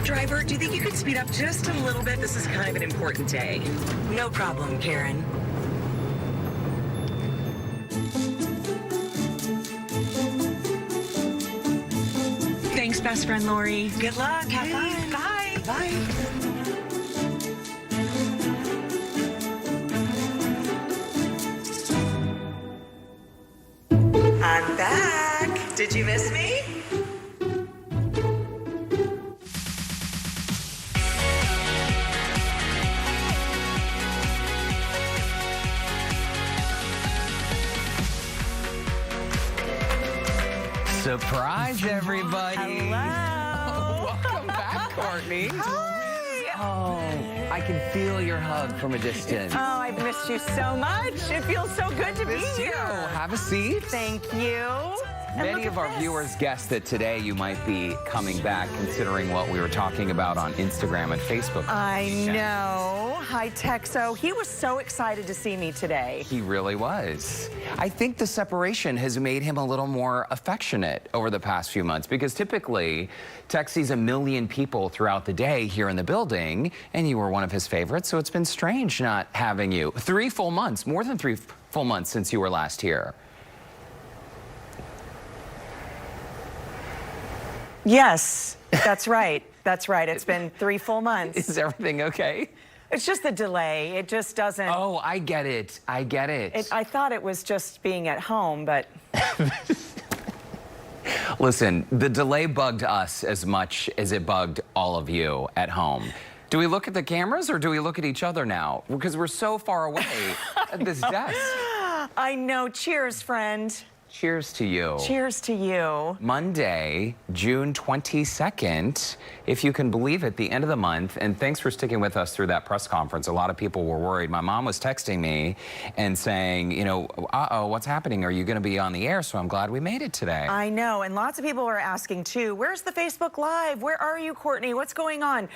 Driver, do you think you could speed up just a little bit? This is kind of an important day. No problem, Karen. Thanks, best friend Lori. Good luck. Have fun. Bye. Bye. I'm back. Did you miss me? Surprise, everybody. Hello. Welcome back, Courtney. Hi. Oh, I can feel your hug from a distance. Oh, I've missed you so much. It feels so good to be here. Have a seat. Thank you. And Many of our viewers guessed that today you might be coming back, considering what we were talking about on Instagram and Facebook. I know. Hi, Texo. He was so excited to see me today. He really was. I think the separation has made him a little more affectionate over the past few months, because typically Tex sees 1 million people throughout the day here in the building, and you were one of his favorites, so it's been strange not having you. 3 full months, more than 3 full months since you were last here. Yes, that's right. That's right. It's been 3 full months. Is everything okay? It's just the delay. It just doesn't. Oh, I get it. I get it. I thought it was just being at home, but. Listen, the delay bugged us as much as it bugged all of you at home. Do we look at the cameras or do we look at each other now? Because we're so far away at this desk. I know. Cheers, friend. Cheers to you. Cheers to you. Monday, June 22nd, if you can believe it, the end of the month. And thanks for sticking with us through that press conference. A lot of people were worried. My mom was texting me and saying, you know, uh-oh, what's happening? Are you going to be on the air? So I'm glad we made it today. I know. And lots of people were asking, too, where's the Facebook Live? Where are you, Courtney? What's going on?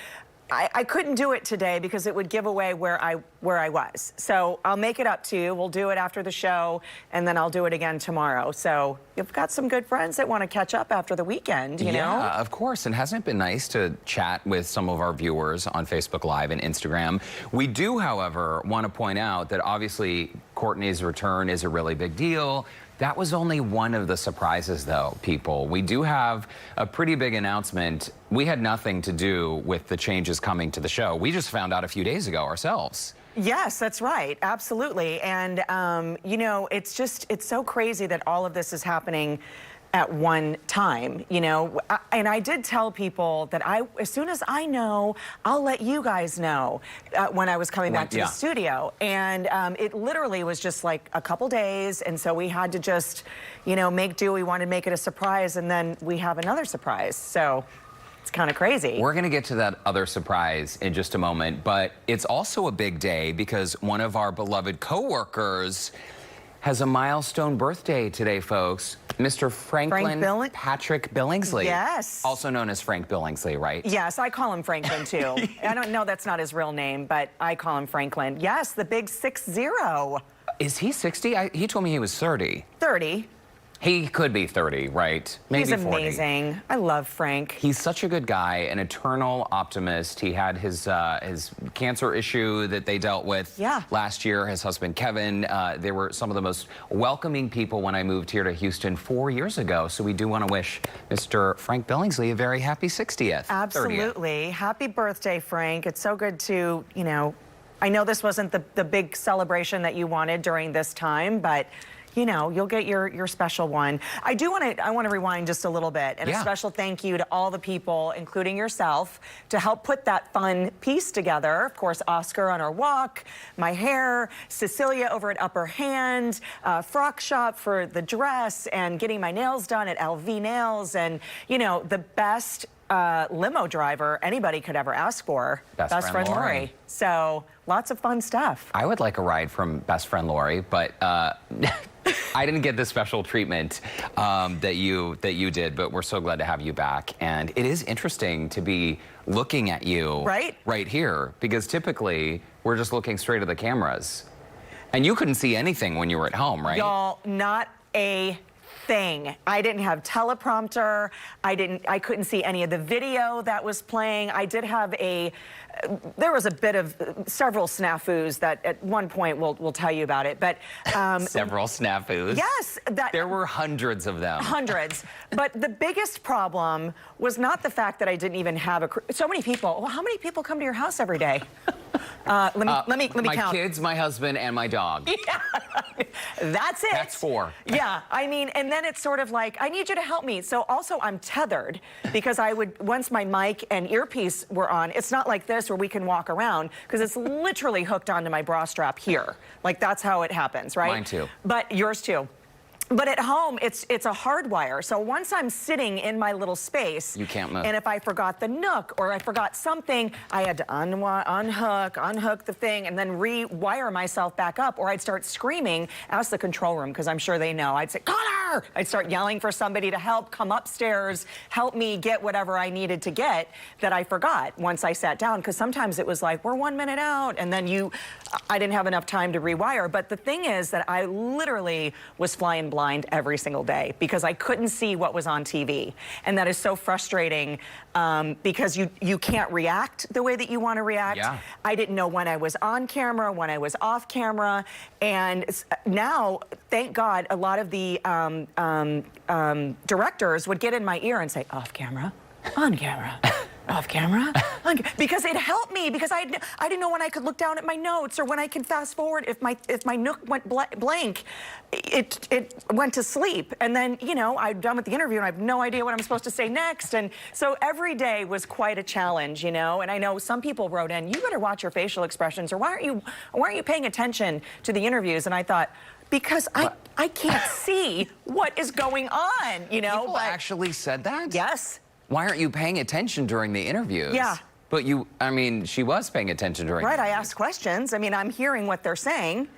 I couldn't do it today because it would give away where I was. So I'll make it up to you. We'll do it after the show, and then I'll do it again tomorrow. So you've got some good friends that want to catch up after the weekend, you know? Yeah, of course. And hasn't it been nice to chat with some of our viewers on Facebook Live and Instagram? We do, however, want to point out that obviously Courtney's return is a really big deal. That was only one of the surprises, though, people. We do have a pretty big announcement. We had nothing to do with the changes coming to the show. We just found out a few days ago ourselves. Yes, that's right. Absolutely. And, you know, it's so crazy that all of this is happening at one time, you know. And I did tell people that as soon as I know, I'll let you guys know when I was coming back to the studio. And it literally was just like a couple days. And so we had to just, you know, make do. We wanted to make it a surprise. And then we have another surprise. So it's kind of crazy. We're going to get to that other surprise in just a moment. But it's also a big day because one of our beloved coworkers has a milestone birthday today, folks. Mr. Franklin Patrick Billingsley. Yes. Also known as Frank Billingsley, right? Yes, I call him Franklin too. I don't know, that's not his real name, but I call him Franklin. Yes, the big 60. Is he 60? He told me he was 30. 30. He could be 30, right? Maybe He's 40. amazing. I love Frank. He's such a good guy, an eternal optimist. He had his cancer issue that they dealt with last year. His husband, Kevin, they were some of the most welcoming people when I moved here to Houston 4 years ago. So we do want to wish Mr. Frank Billingsley a very happy 60th. Absolutely. 30th. Happy birthday, Frank. It's so good to, you know, I know this wasn't the big celebration that you wanted during this time, but you know, you'll get your special one. I want to rewind just a little bit, and a special thank you to all the people, including yourself, to help put that fun piece together. Of course, Oscar on our walk, my hair, Cecilia over at Upper Hand, Frock Shop for the dress, and getting my nails done at LV Nails, and you know, the best limo driver anybody could ever ask for, Best Friend Lori. So lots of fun stuff. I would like a ride from Best Friend Lori, but I didn't get the special treatment that you did, but we're so glad to have you back. And it is interesting to be looking at you right here, because typically we're just looking straight at the cameras. And you couldn't see anything when you were at home, right? Y'all, not a thing. I didn't have teleprompter. I couldn't see any of the video that was playing. I did have there was a bit of several snafus that at one point we'll tell you about it, but several snafus. Yes, there were hundreds of them. Hundreds. But the biggest problem was not the fact that I didn't even have so many people. Well, how many people come to your house every day? Let me count. My kids, my husband, and my dog. Yeah. That's it. That's 4. Yeah, I mean, and then it's sort of like, I need you to help me. So also I'm tethered, because once my mic and earpiece were on, it's not like this where we can walk around, because it's literally hooked onto my bra strap here. Like, that's how it happens, right? Mine too. But yours too. But at home, it's a hard wire. So once I'm sitting in my little space, you can't move. And if I forgot the nook or I forgot something, I had to unhook the thing, and then rewire myself back up, or I'd start screaming. Ask the control room, because I'm sure they know. I'd say, "Connor!" I'd start yelling for somebody to help, come upstairs, help me get whatever I needed to get that I forgot once I sat down, because sometimes it was like, we're 1 minute out, and then I didn't have enough time to rewire. But the thing is that I literally was flying blind every single day, because I couldn't see what was on TV. And that is so frustrating, because you can't react the way that you want to react. Yeah. I didn't know when I was on camera, when I was off camera. And now, thank God, a lot of the directors would get in my ear and say, off camera, on camera. Off camera? Because it helped me, because I didn't know when I could look down at my notes, or when I could fast forward. If my nook went blank, it went to sleep. And then, you know, I'm done with the interview and I have no idea what I'm supposed to say next. And so every day was quite a challenge, you know. And I know some people wrote in, you better watch your facial expressions, or why aren't you paying attention to the interviews? And I thought, because I can't see what is going on, you know. People actually said that? Yes. Why aren't you paying attention during the interviews? Yeah. But I mean, she was paying attention during the interviews. I asked questions. I mean, I'm hearing what they're saying.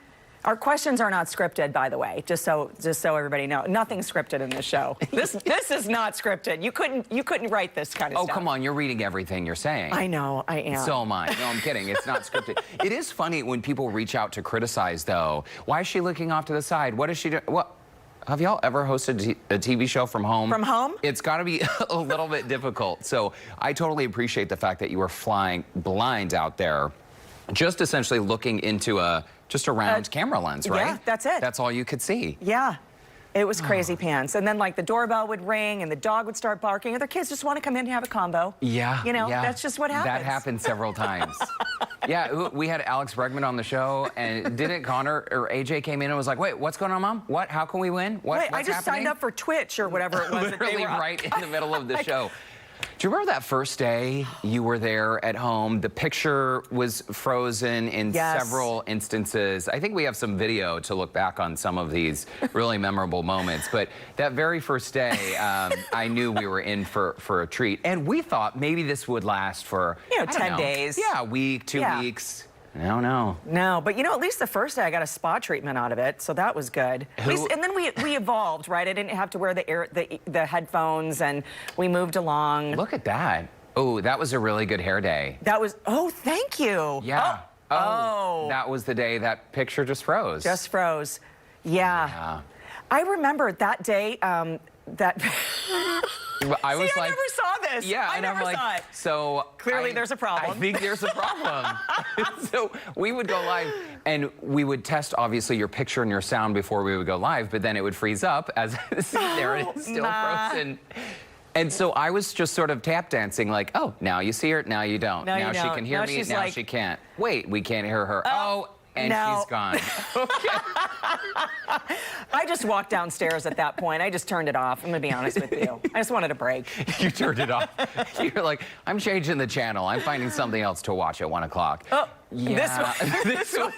Our questions are not scripted, by the way, just so everybody knows. Nothing's scripted in this show. This is not scripted. You couldn't write this kind of stuff. Oh, come on, you're reading everything you're saying. I know, I am. So am I. No, I'm kidding. It's not scripted. It is funny when people reach out to criticize, though. Why is she looking off to the side? What is she doing? What? Have y'all ever hosted a TV show from home? From home? It's got to be a little bit difficult. So I totally appreciate the fact that you were flying blind out there, just essentially looking into just a round camera lens, right? Yeah, that's it. That's all you could see. Yeah. It was crazy pants. And then, like, the doorbell would ring and the dog would start barking. Other kids just want to come in and have a combo. Yeah. You know, that's just what happens. That happened several times. Yeah, we had Alex Bregman on the show, and didn't Connor or AJ came in and was like, wait, what's going on, Mom? What? How can we win? What's I just signed up for Twitch or whatever it was. Literally right in the middle of the show. Do you remember that first day you were there at home? The picture was frozen in several instances. I think we have some video to look back on some of these really memorable moments. But that very first day, I knew we were in for a treat. And we thought maybe this would last for, 10 days. Yeah, a week, 2 weeks. No. No, but at least the first day I got a spa treatment out of it, so that was good. At least, and then we evolved, right? I didn't have to wear the headphones, and we moved along. Look at that. Oh, that was a really good hair day. That was, oh, thank you. Yeah. Oh. That was the day that picture just froze. Just froze. Yeah. I remember that day, I was I never saw this. Yeah, I never saw it. So clearly there's a problem. I think there's a problem. So we would go live and we would test obviously your picture and your sound before we would go live, but then it would freeze up as there it is, still frozen. And so I was just sort of tap dancing like, oh, now you see her, now you don't. Now she can hear me, now she can't. Wait, we can't hear her. Oh, and she's gone. Okay. I just walked downstairs at that point. I just turned it off. I'm going to be honest with you. I just wanted a break. You turned it off. You're like, I'm changing the channel. I'm finding something else to watch at 1 o'clock. Oh, yeah. this was.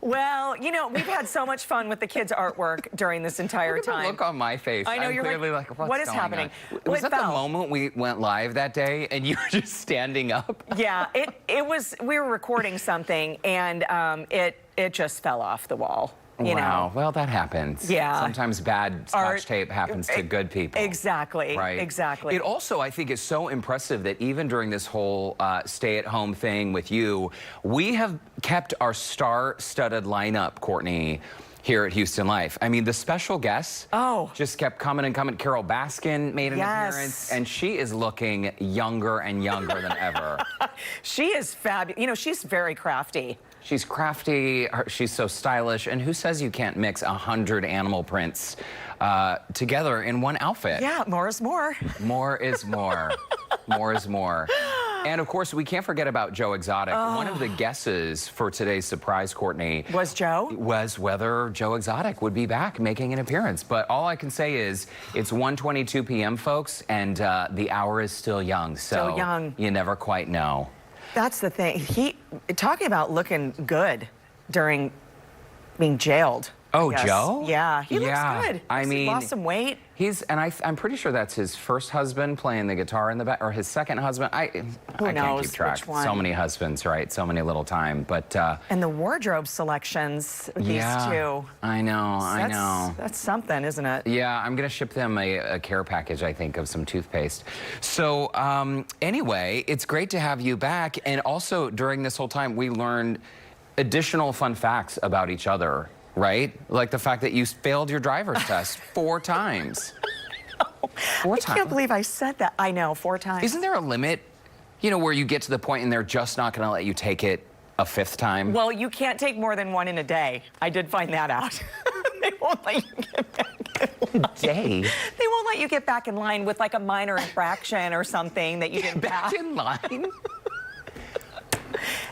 Well, we've had so much fun with the kids' artwork during this entire Look at time. The look on my face. I know, I'm you're clearly like, what is happening? Was that the moment we went live that day and you were just standing up? Yeah, it was. We were recording something and it just fell off the wall. Wow. Well, that happens. Yeah. Sometimes bad Scotch tape happens to good people. Exactly. Right. Exactly. It also, I think, is so impressive that even during this whole stay-at-home thing with you, we have kept our star-studded lineup, Courtney, here at Houston Life. I mean, the special guests just kept coming and coming. Carol Baskin made an appearance, and she is looking younger and younger than ever. She is fabulous. She's very crafty. She's crafty, she's so stylish, and who says you can't mix 100 animal prints together in one outfit? Yeah, more is more. More is more. More is more. And of course, we can't forget about Joe Exotic. One of the guesses for today's surprise, Courtney, was whether Joe Exotic would be back making an appearance. But all I can say is it's 1:22 p.m., folks, and the hour is still young. So young. You never quite know. That's the thing. Talking about looking good during being jailed. Oh, Joe? Yeah, he looks good. I mean, he lost some weight. I'm pretty sure that's his first husband playing the guitar in the back, or his second husband. I can't keep track. So many husbands, right? So many little time, but. And the wardrobe selections, these two. I know. That's something, isn't it? Yeah, I'm gonna ship them a care package, I think, of some toothpaste. So anyway, it's great to have you back, and also during this whole time, we learned additional fun facts about each other. Right? Like the fact that you failed your driver's test 4 times. 4 times. I can't believe I said that. I know, 4 times. Isn't there a limit, where you get to the point and they're just not going to let you take it a 5th time? Well, you can't take more than 1 in a day. I did find that out. They won't let you get back in line. Day? They won't let you get back in line with like a minor infraction or something that you didn't back in line?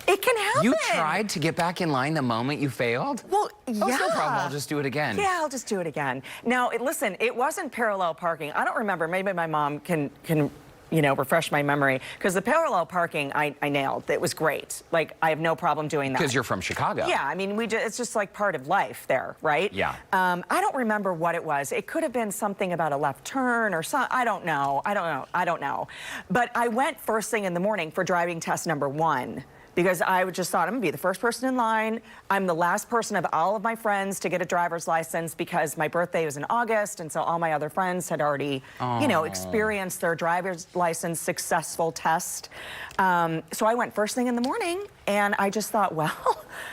It can happen. You tried to get back in line the moment you failed? Well, yeah. Oh, no problem. I'll just do it again. Yeah, I'll just do it again. Now, listen, it wasn't parallel parking. I don't remember. Maybe my mom can refresh my memory. Because the parallel parking, I nailed. It was great. Like, I have no problem doing that. Because you're from Chicago. Yeah, I mean, it's just like part of life there, right? Yeah. I don't remember what it was. It could have been something about a left turn or something. I don't know. But I went first thing in the morning for driving test number 1. Because I just thought I'm gonna be the first person in line. I'm the last person of all of my friends to get a driver's license because my birthday was in August, and so all my other friends had already, experienced their driver's license successful test. So I went first thing in the morning, and I just thought, well,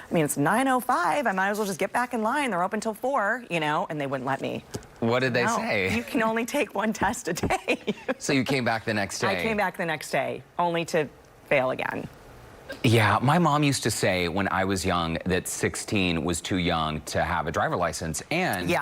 I mean, it's 9:05. I might as well just get back in line. They're open till 4, and they wouldn't let me. What did they say? You can only take 1 test a day. So you came back the next day? I came back the next day, only to fail again. Yeah, my mom used to say when I was young that 16 was too young to have a driver's license. And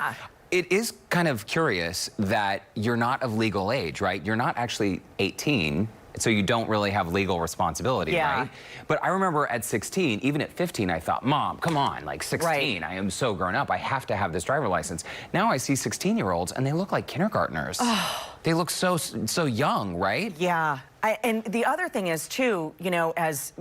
it is kind of curious that you're not of legal age, right? You're not actually 18, so you don't really have legal responsibility, right? But I remember at 16, even at 15, I thought, Mom, come on, like 16, I am so grown up, I have to have this driver's license. Now I see 16-year-olds and they look like kindergartners. They look so young, right? Yeah. And the other thing is too, you know, as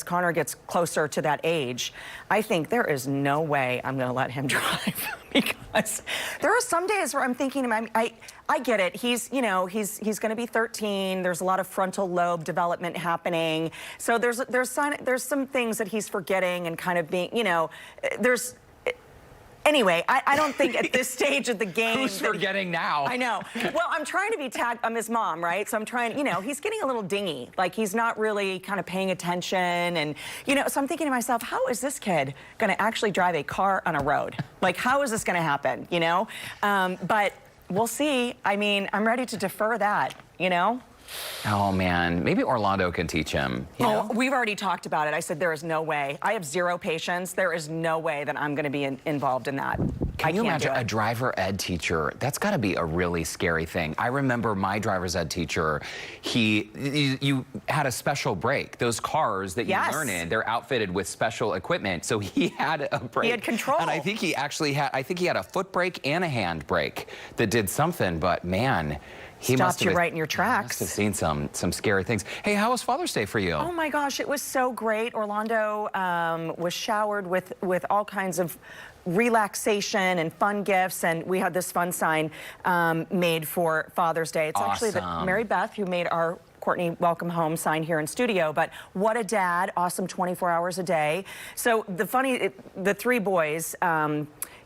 Connor gets closer to that age, I think there is no way I'm going to let him drive because there are some days where I'm thinking, I get it. He's, you know, he's going to be 13. There's a lot of frontal lobe development happening. So there's some things that he's forgetting and kind of being, you know, Anyway, I don't think at this stage of the game... Who's forgetting now? I know. Well, I'm trying to be I'm his mom, right? So I'm trying, you know, he's getting a little dingy. Like, he's not really kind of paying attention. And, you know, so I'm thinking to myself, how is this kid going to actually drive a car on a road? Like, how is this going to happen, you know? But we'll see. I mean, I'm ready to defer that, you know? Oh, man. Maybe Orlando can teach him. You know? We've already talked about it. I said there is no way. I have zero patience. There is no way that I'm going to be involved in that. Can you imagine a driver ed teacher? That's got to be a really scary thing. I remember my driver's ed teacher, you had a special brake. Those cars that you learn in, they're outfitted with special equipment. So he had a brake. He had control. And I think he actually had, he had a foot brake and a hand brake that did something, but man, he stopped you right in your tracks. Must have seen some scary things. Hey, how was Father's Day for you? Oh my gosh, it was so great. Orlando was showered with all kinds of relaxation and fun gifts, and we had this fun sign made for Father's Day. It's actually the Mary Beth who made our Courtney welcome home sign here in studio, but what a dad, awesome 24 hours a day. So the three boys,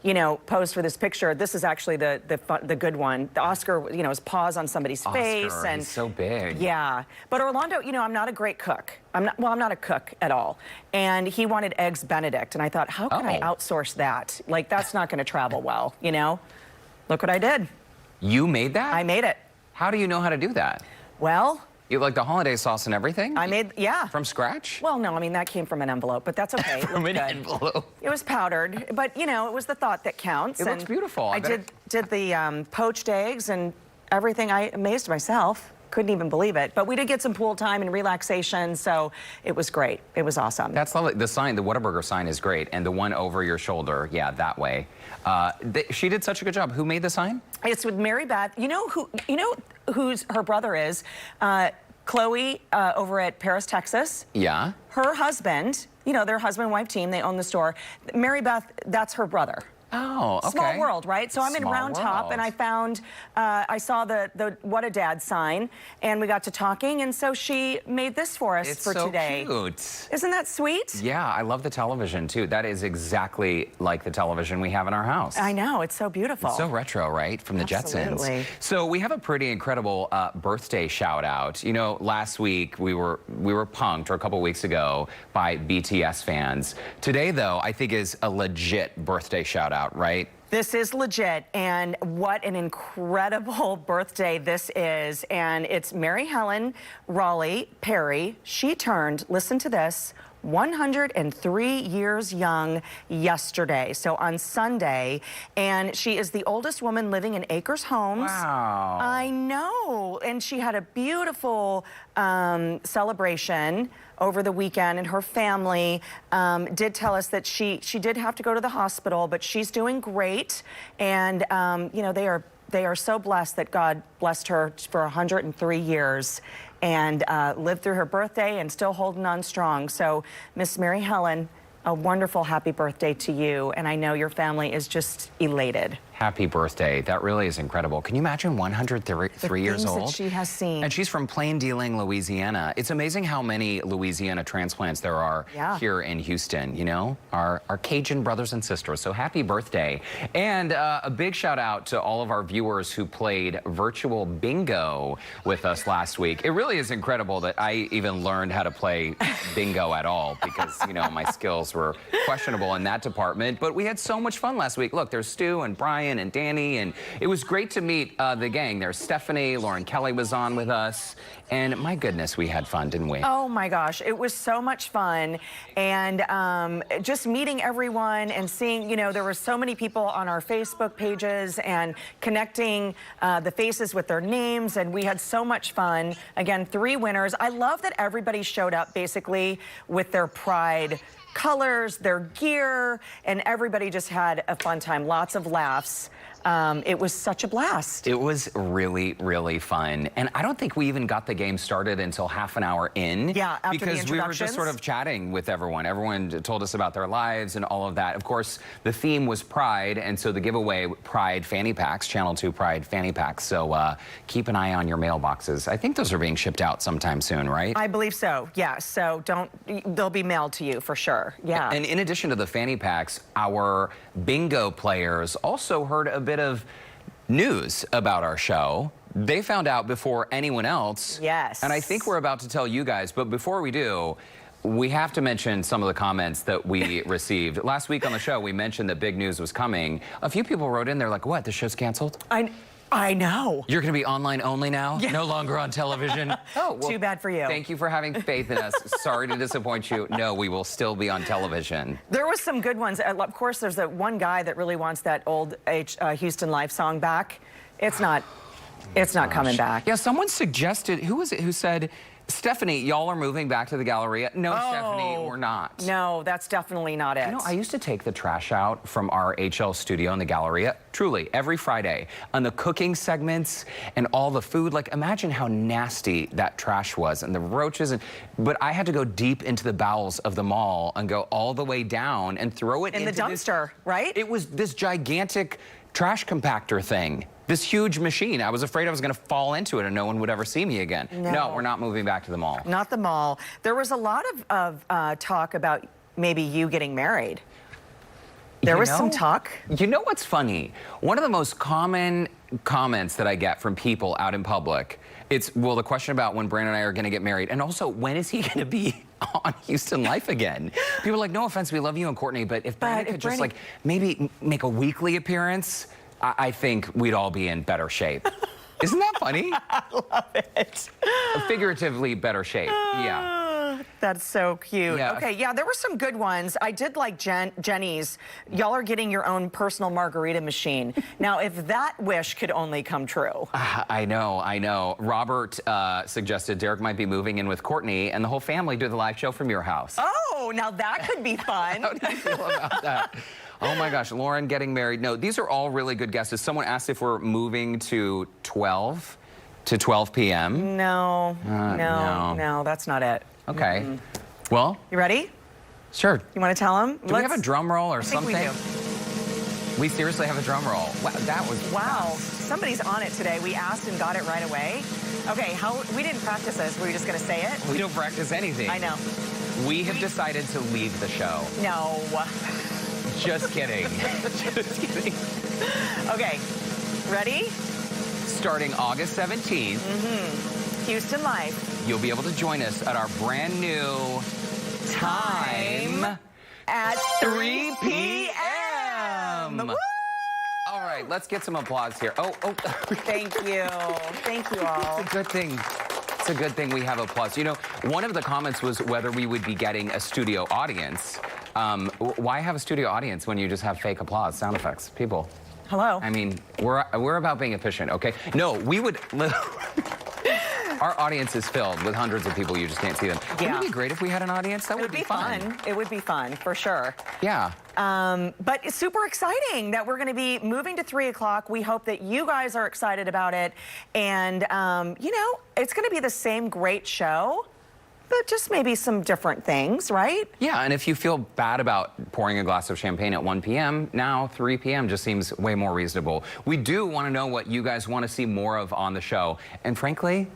you know, posed for this picture. This is actually the good one. The Oscar, you know, his paws on somebody's face, and he's so big. Yeah, but Orlando, you know, I'm not a great cook. I'm not a cook at all. And he wanted eggs Benedict, and I thought, how can I outsource that? Like, that's not going to travel well, you know? Look what I did. You made that? I made it. How do you know how to do that? Well, you like the holiday sauce and everything? I made, yeah. From scratch? Well, no, I mean, that came from an envelope, but that's okay. From an envelope? It was powdered, but, you know, it was the thought that counts. It looks beautiful. I did the poached eggs and everything. I amazed myself. Couldn't even believe it. But we did get some pool time and relaxation, so it was great. It was awesome. That's lovely. The sign, the Whataburger sign is great, and the one over your shoulder, yeah, that way. She did such a good job. Who made the sign? It's with Mary Beth. You know who's her brother is? Chloe over at Paris, Texas. Yeah. Her husband, you know, their husband-wife team, they own the store. Mary Beth, that's her brother. Oh, okay. Small world, right? So I'm in Round Top, and I found, I saw the What a Dad sign, and we got to talking, and so she made this for us for today. It's so cute. Isn't that sweet? Yeah, I love the television, too. That is exactly like the television we have in our house. I know, it's so beautiful. It's so retro, right? From the Jetsons. So we have a pretty incredible birthday shout out. You know, last week we were punked, or a couple weeks ago, by BTS fans. Today, though, I think is a legit birthday shout out. Right? This is legit, and what an incredible birthday this is. And it's Mary Helen Raleigh Perry. She turned, listen to this, 103 years young yesterday, so on Sunday, and she is the oldest woman living in Acres Homes. Wow. I know, and she had a beautiful celebration over the weekend, and her family did tell us that she did have to go to the hospital, but she's doing great, and you know, they are so blessed that God blessed her for 103 years and lived through her birthday and still holding on strong. So, Miss Mary Helen, a wonderful happy birthday to you, and I know your family is just elated. Happy birthday. That really is incredible. Can you imagine 103 years old? That she has seen. And she's from Plain Dealing, Louisiana. It's amazing how many Louisiana transplants there are here in Houston, you know? Our Cajun brothers and sisters. So happy birthday. And a big shout out to all of our viewers who played virtual bingo with us last week. It really is incredible that I even learned how to play bingo at all because, you know, my skills were questionable in that department. But we had so much fun last week. Look, there's Stu and Brian and Danny, and it was great to meet the gang. There's Stephanie, Lauren Kelly was on with us, and my goodness, we had fun, didn't we? Oh my gosh, it was so much fun, and just meeting everyone and seeing, you know, there were so many people on our Facebook pages and connecting the faces with their names, and we had so much fun. Again, 3 winners. I love that everybody showed up basically with their pride colors, their gear, and everybody just had a fun time. Lots of laughs. It was such a blast. It was really, really fun. And I don't think we even got the game started until half an hour in. Yeah, after the because we were just sort of chatting with everyone. Everyone told us about their lives and all of that. Of course, the theme was Pride, and so the giveaway, Pride fanny packs, Channel 2 Pride fanny packs. So keep an eye on your mailboxes. I think those are being shipped out sometime soon, right? I believe so, yeah. So they'll be mailed to you for sure, yeah. And in addition to the fanny packs, our bingo players also heard a bit of news about our show. They found out before anyone else. Yes. And I think we're about to tell you guys, but before we do, we have to mention some of the comments that we received. Last week on the show, we mentioned that big news was coming. A few people wrote in, they're like, what, the show's canceled? I know. You're going to be online only now? Yeah. No longer on television? Oh, well, too bad for you. Thank you for having faith in us. Sorry to disappoint you. No, we will still be on television. There was some good ones. Of course, there's that one guy that really wants that old Houston Life song back. It's not coming back. Yeah, someone suggested, who was it who said, Stephanie, y'all are moving back to the Galleria. No, Stephanie, we're not. No, that's definitely not it. You know, I used to take the trash out from our HL studio in the Galleria, truly, every Friday, on the cooking segments and all the food. Like, imagine how nasty that trash was and the roaches. But I had to go deep into the bowels of the mall and go all the way down and throw it in the dumpster, right? It was this gigantic trash compactor thing. This huge machine. I was afraid I was going to fall into it and no one would ever see me again. No, we're not moving back to the mall. Not the mall. There was a lot of talk about maybe you getting married. There was some talk. You know what's funny? One of the most common comments that I get from people out in public, it's, well, the question about when Brandon and I are going to get married, and also, when is he going to be on Houston Life again? People are like, no offense, we love you and Courtney, but if Brandon could just, like, maybe make a weekly appearance, I think we'd all be in better shape. Isn't that funny? I love it. Figuratively better shape, yeah. That's so cute. Yeah. Okay, yeah, there were some good ones. I did like Jenny's. Y'all are getting your own personal margarita machine. Now, if that wish could only come true. I know. Robert suggested Derek might be moving in with Courtney and the whole family do the live show from your house. Oh, now that could be fun. How do you feel about that? Oh my gosh, Lauren getting married. No, these are all really good guesses. Someone asked if we're moving to 12 p.m. No, that's not it. Okay. Well. You ready? Sure. You want to tell them? Do we have a drum roll or something? I think we do. We seriously have a drum roll. Wow, that was fast. Somebody's on it today. We asked and got it right away. Okay, we didn't practice this. Were we just going to say it? We don't practice anything. I know. We have decided to leave the show. No. Just kidding. Just kidding. Okay, ready? Starting August 17th, Houston Life. You'll be able to join us at our brand new time at 3 p.m. Woo! All right, let's get some applause here. Oh. Thank you. Thank you all. It's a good thing. It's a good thing we have applause. You know, one of the comments was whether we would be getting a studio audience. Why have a studio audience when you just have fake applause, sound effects? People. Hello. I mean, we're about being efficient, okay? No, we would... Our audience is filled with hundreds of people. You just can't see them. Yeah. Wouldn't it be great if we had an audience? That would be fun. It would be fun, for sure. Yeah. But it's super exciting that we're going to be moving to 3 o'clock. We hope that you guys are excited about it. And, you know, it's going to be the same great show, but just maybe some different things, right? Yeah, and if you feel bad about pouring a glass of champagne at 1 p.m., now 3 p.m. just seems way more reasonable. We do want to know what you guys want to see more of on the show. And frankly,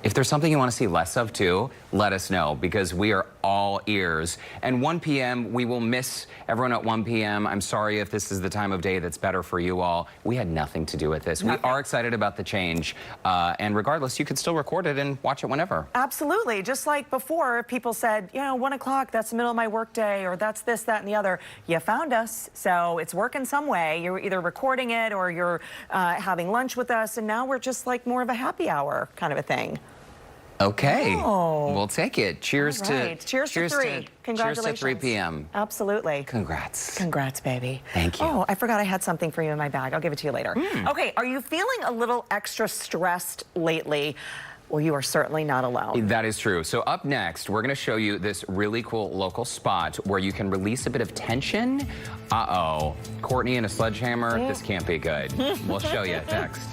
if there's something you want to see less of too, let us know, because we are all ears. And 1 p.m., we will miss everyone at 1 p.m. I'm sorry if this is the time of day that's better for you all. We had nothing to do with this. We are excited about the change. And regardless, you can still record it and watch it whenever. Absolutely. Just like before, people said, you know, 1 o'clock, that's the middle of my workday, or that's this, that, and the other. You found us, so it's working some way. You're either recording it or you're having lunch with us, and now we're just like more of a happy hour kind of a thing. Okay, we'll take it. Cheers to 3. Congratulations. Cheers to 3 p.m. Absolutely. Congrats. Congrats, baby. Thank you. Oh, I forgot I had something for you in my bag. I'll give it to you later. Okay, are you feeling a little extra stressed lately? well, you are certainly not alone. That is true. So up next, we're going to show you this really cool local spot where you can release a bit of tension. Uh-oh. Courtney and a sledgehammer? This can't be good. We'll show you next.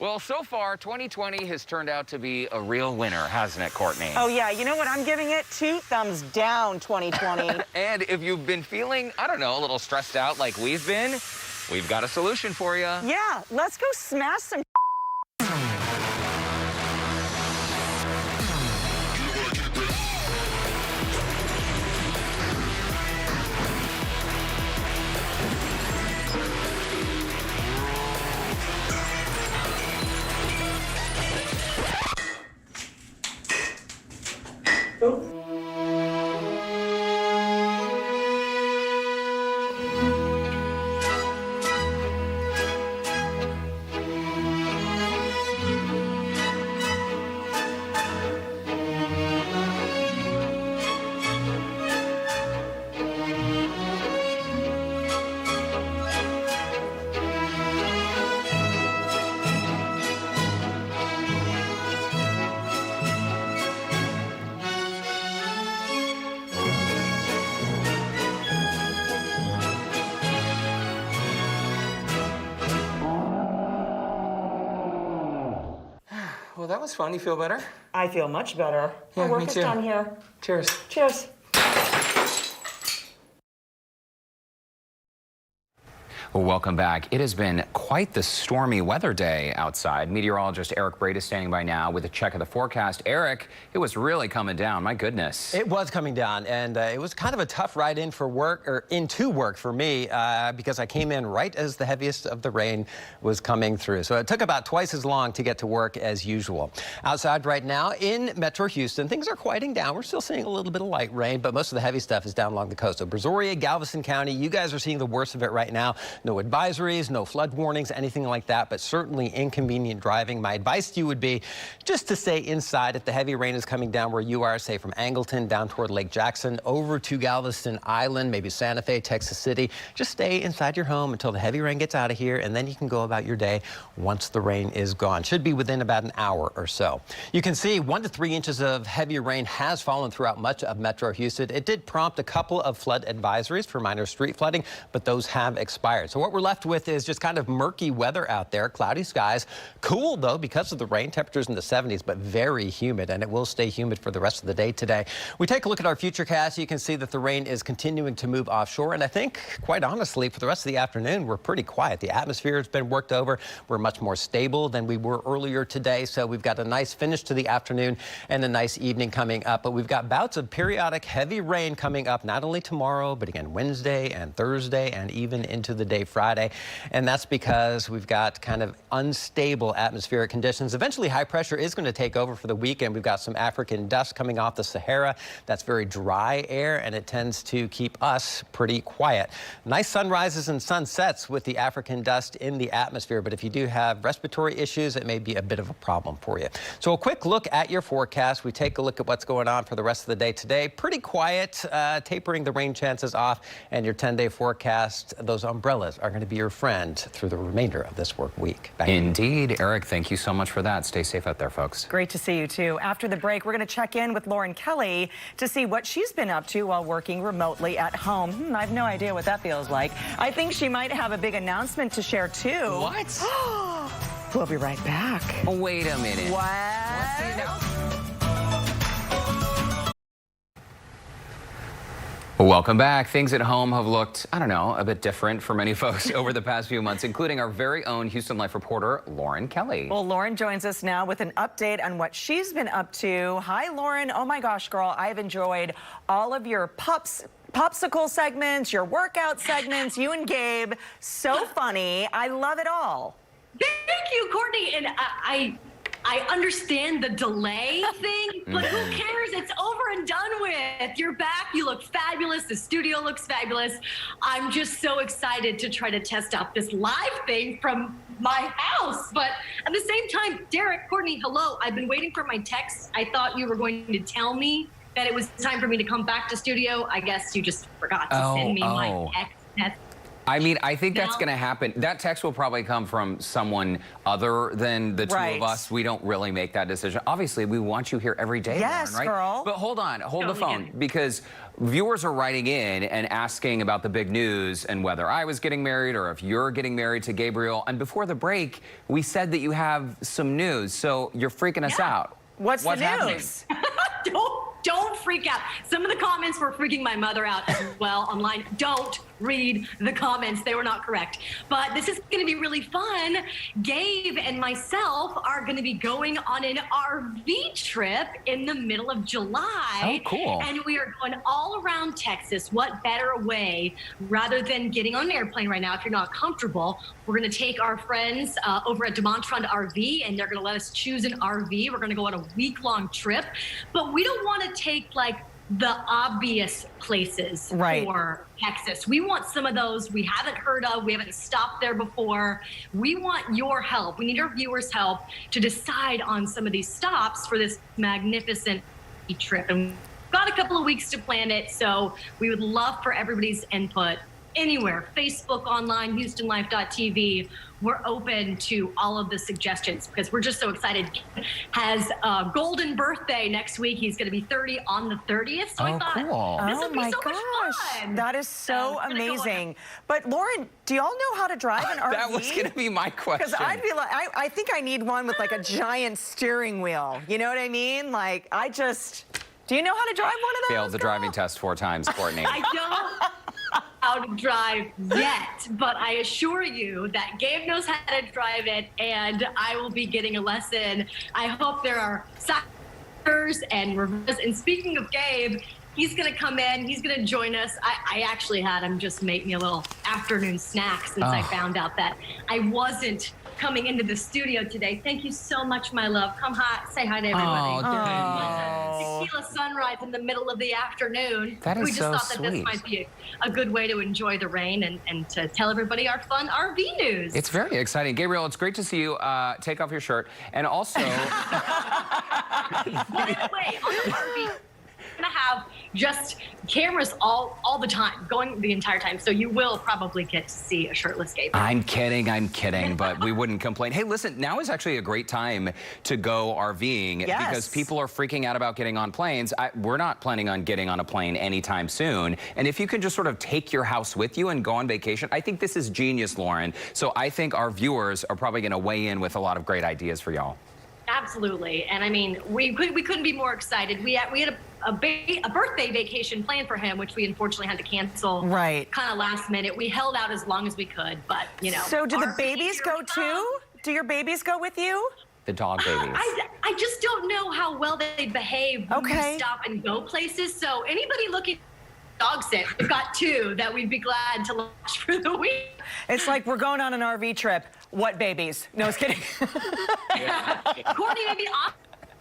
Well, so far, 2020 has turned out to be a real winner, hasn't it, Courtney? Oh, yeah. You know what? I'm giving it 2 thumbs down, 2020. And if you've been feeling, I don't know, a little stressed out like we've been, we've got a solution for you. Yeah, let's go smash some. Well, that was fun. You feel better? I feel much better. Yeah, My work me is too. done here. Cheers. Cheers. Well, welcome back. It has been quite the stormy weather day outside. Meteorologist Eric Braid is standing by now with a check of the forecast. Eric, it was really coming down. My goodness. It was coming down, and it was kind of a tough ride in for work, or into work for me, because I came in right as the heaviest of the rain was coming through. So it took about twice as long to get to work as usual. Outside right now in Metro Houston, things are quieting down. We're still seeing a little bit of light rain, but most of the heavy stuff is down along the coast. So Brazoria, Galveston County, you guys are seeing the worst of it right now. No advisories, no flood warnings, anything like that, but certainly inconvenient driving. My advice to you would be just to stay inside if the heavy rain is coming down where you are, say from Angleton down toward Lake Jackson over to Galveston Island, maybe Santa Fe, Texas City. Just stay inside your home until the heavy rain gets out of here, and then you can go about your day once the rain is gone. Should be within about an hour or so. You can see 1 to 3 inches of heavy rain has fallen throughout much of Metro Houston. It did prompt a couple of flood advisories for minor street flooding, but those have expired. So what we're left with is just kind of murky weather out there, cloudy skies. Cool, though, because of the rain. Temperatures in the 70s, but very humid, and it will stay humid for the rest of the day today. We take a look at our futurecast. You can see that the rain is continuing to move offshore, and I think, quite honestly, for the rest of the afternoon, we're pretty quiet. The atmosphere has been worked over. We're much more stable than we were earlier today, so we've got a nice finish to the afternoon and a nice evening coming up. But we've got bouts of periodic heavy rain coming up, not only tomorrow, but again Wednesday and Thursday and even into the day Friday. And that's because we've got kind of unstable atmospheric conditions. Eventually, high pressure is going to take over for the weekend. We've got some African dust coming off the Sahara. That's very dry air, and it tends to keep us pretty quiet. Nice sunrises and sunsets with the African dust in the atmosphere, but if you do have respiratory issues, it may be a bit of a problem for you. So a quick look at your forecast. We take a look at what's going on for the rest of the day today. Pretty quiet, tapering the rain chances off, and your 10-day forecast, those umbrellas are going to be your friend through the remainder of this work week. Back Indeed. Eric, thank you so much for that. Stay safe out there, folks. Great to see you, too. After the break, we're going to check in with Lauren Kelly to see what she's been up to while working remotely at home. I have no idea what that feels like. I think she might have a big announcement to share, too. What? We'll be right back. Oh, wait a minute. What? What's the announcement? Welcome back. Things at home have looked, I don't know, a bit different for many folks over the past few months, including our very own Houston Life reporter, Lauren Kelly. Well, Lauren joins us now with an update on what she's been up to. Hi, Lauren. Oh, my gosh, girl. I've enjoyed all of your popsicle segments, your workout segments, you and Gabe. So funny. I love it all. Thank you, Courtney. And I understand the delay thing, but who cares? It's over and done with. You're back. You look fabulous. The studio looks fabulous. I'm just so excited to try to test out this live thing from my house. But at the same time, Derek, Courtney, hello. I've been waiting for my text. I thought you were going to tell me that it was time for me to come back to studio. I guess you just forgot to send me my text. I mean, I think that's going to happen. That text will probably come from someone other than the two of us. We don't really make that decision. Obviously, we want you here every day, yes, Lauren, right? girl. But hold on, hold the phone, because viewers are writing in and asking about the big news and whether I was getting married or if you're getting married to Gabriel. And before the break, we said that you have some news, so you're freaking us out. What's the happening? news? Don't freak out. Some of the comments were freaking my mother out as well online. Don't read the comments. They were not correct. But this is going to be really fun. Gabe and myself are going to be going on an RV trip in the middle of July. Oh, cool. And we are going all around Texas. What better way, rather than getting on an airplane right now if you're not comfortable, we're going to take our friends over at DeMontrond RV, and they're going to let us choose an RV. We're going to go on a week-long trip. But we don't want to take, like, the obvious places for Texas. We want some of those we haven't heard of. We haven't stopped there before. We want your help. We need our viewers' help to decide on some of these stops for this magnificent trip. And we've got a couple of weeks to plan it, so we would love for everybody's input. Anywhere, Facebook, online, HoustonLife.tv. We're open to all of the suggestions because we're just so excited. He has a golden birthday next week. He's going to be 30 on the 30th. So I thought, this would be so much fun. That is so amazing. But Lauren, do y'all know how to drive an RV? That was going to be my question. Because I'd be like, I think I need one with like a giant steering wheel. You know what I mean? Like, do you know how to drive one of those? Failed the driving test 4 times, Courtney. I don't how to drive yet, but I assure you that Gabe knows how to drive it, and I will be getting a lesson. I hope there are suckers and reverse. And speaking of Gabe, he's going to come in. He's going to join us. I actually had him just make me a little afternoon snack since I found out that I wasn't coming into the studio today. Thank you so much, my love. Come hi, say hi to everybody. Tequila sunrise in the middle of the afternoon. That is we just so thought that this sweet. might be a good way to enjoy the rain and to tell everybody our fun RV news. It's very exciting. Gabriel, it's great to see you. Take off your shirt. And also... By the way, on the RV, we're going to have just cameras all the time, going the entire time. So you will probably get to see a shirtless Gabe. I'm kidding, but we wouldn't complain. Hey, listen, now is actually a great time to go RVing because people are freaking out about getting on planes. We're not planning on getting on a plane anytime soon. And if you can just sort of take your house with you and go on vacation, I think this is genius, Lauren. So I think our viewers are probably going to weigh in with a lot of great ideas for y'all. Absolutely. And I mean, we couldn't be more excited. We had a birthday vacation planned for him, which we unfortunately had to cancel kind of last minute. We held out as long as we could, but you know. So do the babies go too? Do your babies go with you? The dog babies. I just don't know how well they behave when we stop and go places. So anybody looking dog sit, we've got 2 that we'd be glad to launch for the week. It's like we're going on an RV trip. What babies? No, I was kidding. Courtney, maybe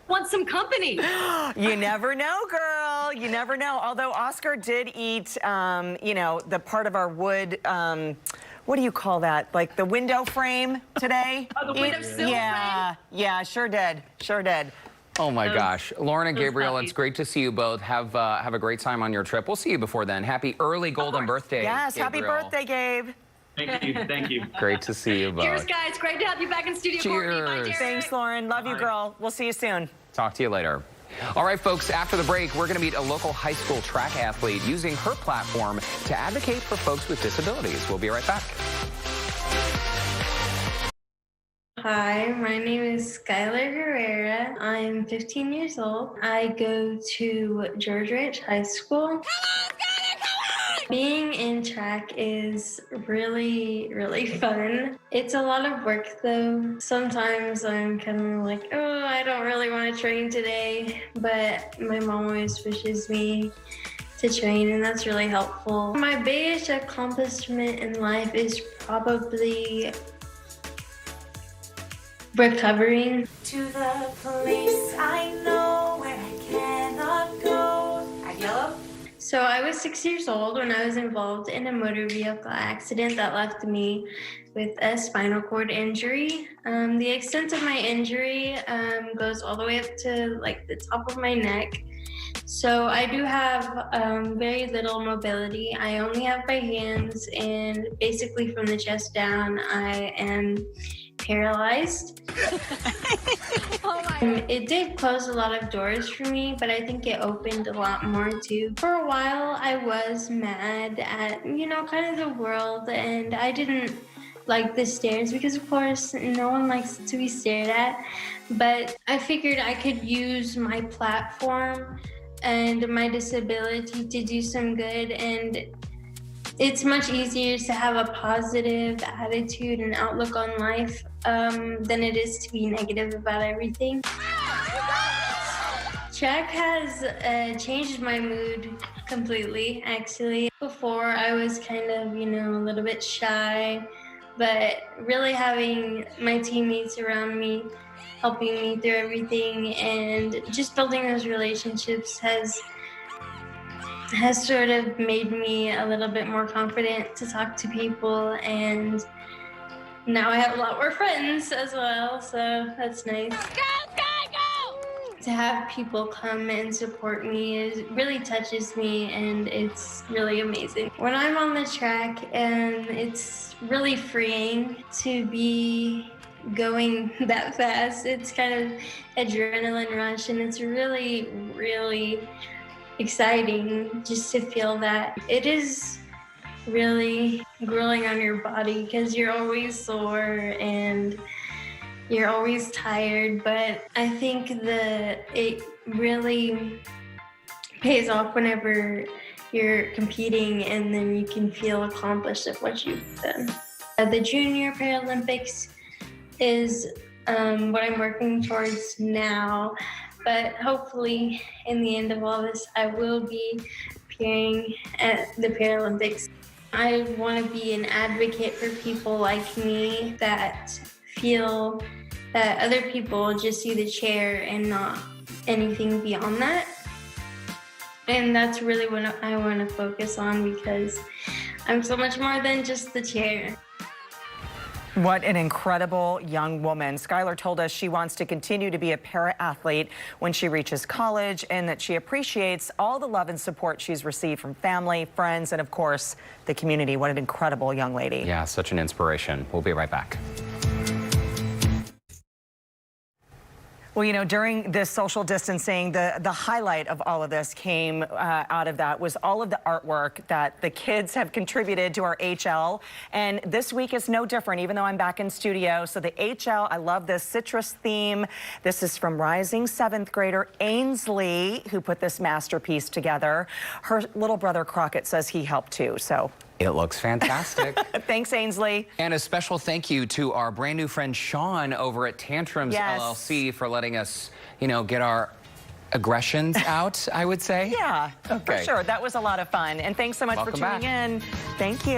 want some company. You never know, girl. You never know. Although Oscar did eat, you know, the part of our wood, what do you call that? Like the window frame today? Oh, the windowsill frame? Yeah, sure did. Sure did. Oh my gosh. Lauren and Gabriel, it's great to see you both. Have a great time on your trip. We'll see you before then. Happy early golden birthday, Yes, Gabriel. happy birthday, Gabe. Thank you. Great to see you both. Cheers, guys. Great to have you back in studio, Courtney. Bye, Derek. Thanks, Lauren. Love you, girl. We'll see you soon. Talk to you later. All right, folks, after the break, we're going to meet a local high school track athlete using her platform to advocate for folks with disabilities. We'll be right back. Hi, my name is Skylar Herrera. I'm 15 years old. I go to George Ranch High School. Being in track is really, really fun. It's a lot of work though. Sometimes I'm kind of like, oh, I don't really want to train today, but my mom always pushes me to train, and that's really helpful. My biggest accomplishment in life is probably recovering. To the police, I know where I cannot go. At yellow? So I was 6 years old when I was involved in a motor vehicle accident that left me with a spinal cord injury. The extent of my injury goes all the way up to like the top of my neck. So I do have very little mobility. I only have my hands, and basically from the chest down, I am paralyzed. It did close a lot of doors for me, but I think it opened a lot more too. For a while, I was mad at, kind of the world, and I didn't like the stares because, of course, no one likes to be stared at. But I figured I could use my platform and my disability to do some good, and it's much easier to have a positive attitude and outlook on life than it is to be negative about everything. Track has changed my mood completely, actually. Before, I was kind of, a little bit shy, but really having my teammates around me, helping me through everything, and just building those relationships has sort of made me a little bit more confident to talk to people, and now I have a lot more friends as well, so that's nice. Go! To have people come and support me really touches me, and it's really amazing. When I'm on the track, it's really freeing to be going that fast. It's kind of adrenaline rush, and it's really, really exciting just to feel that. It is really grueling on your body because you're always sore and you're always tired, but I think that it really pays off whenever you're competing and then you can feel accomplished of what you've done. The Junior Paralympics is what I'm working towards now, but hopefully in the end of all this, I will be appearing at the Paralympics. I want to be an advocate for people like me that feel that other people just see the chair and not anything beyond that. And that's really what I want to focus on, because I'm so much more than just the chair. What an incredible young woman. Skylar told us she wants to continue to be a para-athlete when she reaches college, and that she appreciates all the love and support she's received from family, friends, and of course, the community. What an incredible young lady. Yeah, such an inspiration. We'll be right back. Well, during this social distancing, the highlight of all of this came out of that was all of the artwork that the kids have contributed to our HL. And this week is no different, even though I'm back in studio. So the HL, I love this citrus theme. This is from rising 7th grader Ainsley, who put this masterpiece together. Her little brother Crockett says he helped too, so. It looks fantastic. Thanks, Ainsley. And a special thank you to our brand new friend Sean over at Tantrums LLC for letting us, get our aggressions out, I would say. Yeah, okay. For sure. That was a lot of fun. And thanks so much for tuning in. Thank you.